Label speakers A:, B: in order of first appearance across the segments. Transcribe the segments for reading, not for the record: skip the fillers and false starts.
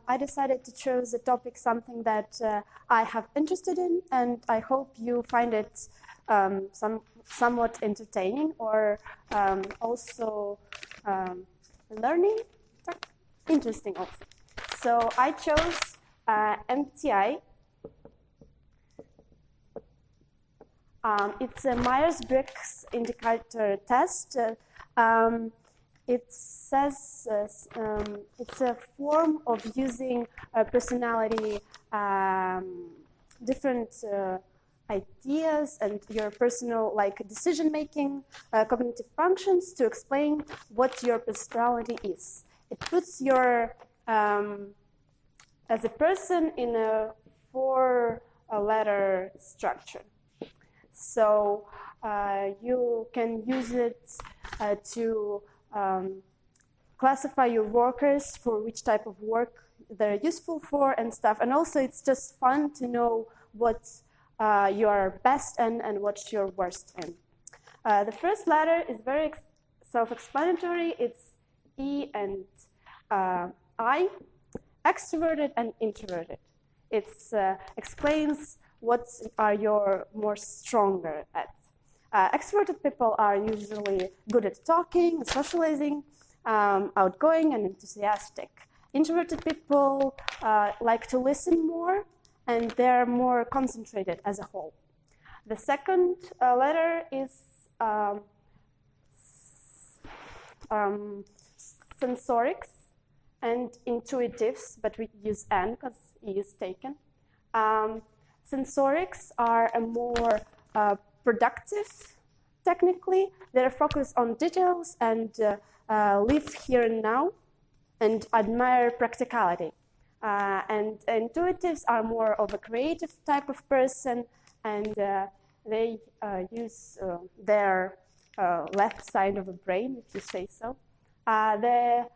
A: I decided to choose a topic, something that I have interested in, and I hope you find it somewhat entertaining or also learning, interesting also. So I chose MBTI. It's a Myers-Briggs Indicator test. It says it's a form of using personality, different ideas and your personal decision-making, cognitive functions to explain what your personality is. It puts your as a person in a 4-letter structure. So you can use it to classify your workers for which type of work they're useful for and stuff. And also it's just fun to know what you are best in and what you're worst in. The first letter is very self-explanatory. It's E and I, extroverted and introverted. It explains what are your more stronger at. Extroverted people are usually good at talking, socializing, outgoing and enthusiastic. Introverted people like to listen more and they're more concentrated as a whole. The second letter is sensorics and intuitives, but we use N because E is taken. Sensorics are a more productive, technically. They're focused on details and live here and now and admire practicality. And intuitives are more of a creative type of person, and they use their left side of the brain, if you say so. The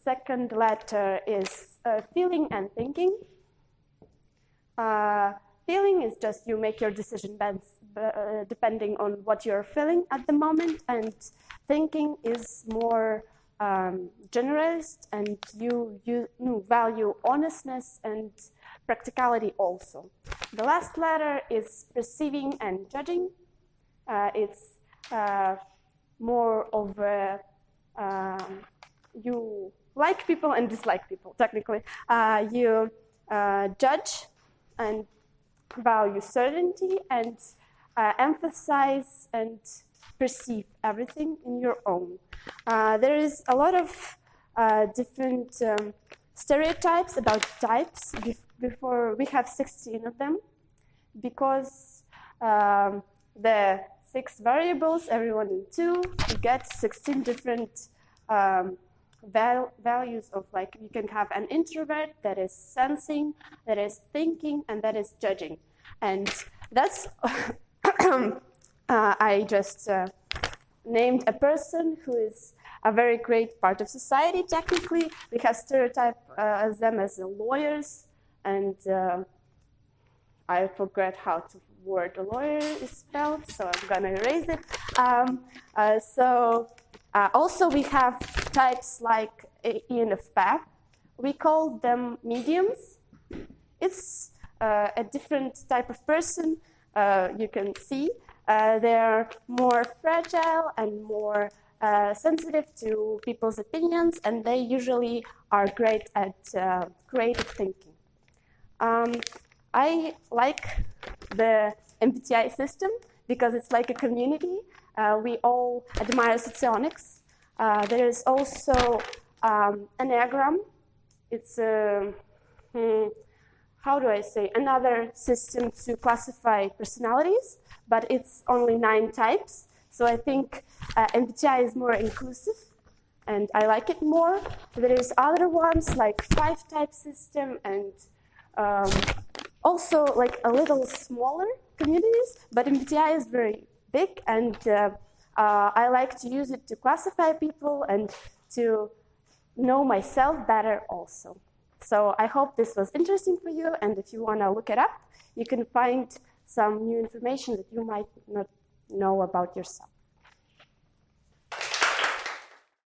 A: second letter is feeling and thinking. Feeling is just you make your decision depending on what you're feeling at the moment, and thinking is more generalist, and you value honestness and practicality also. The last letter is perceiving and judging. It's more of a you like people and dislike people, technically. You judge and value certainty and emphasize and perceive everything in your own. There is a lot of different stereotypes about types. Before we have 16 of them, because the 6 variables, everyone in 2, you get 16 different values of, like, you can have an introvert that is sensing, that is thinking, and that is judging. And that's I just named a person who is a very great part of society. Technically, we have stereotyped them as lawyers, and I forgot how to word a lawyer is spelled, so I'm gonna erase it. Also we have types like ENFP. We call them mediums. It's a different type of person, you can see. They're more fragile and more sensitive to people's opinions, and they usually are great at creative thinking. I like the MBTI system because it's like a community. We all admire socionics. There is also Enneagram. It's how do I say, another system to classify personalities, but it's only 9 types. So I think MBTI is more inclusive, and I like it more. There is other ones like 5-type system, and also like a little smaller communities, but MBTI is very big, and I like to use it to classify people and to know myself better also. So I hope this was interesting for you, and if you want to look it up, you can find some new information that you might not know about yourself.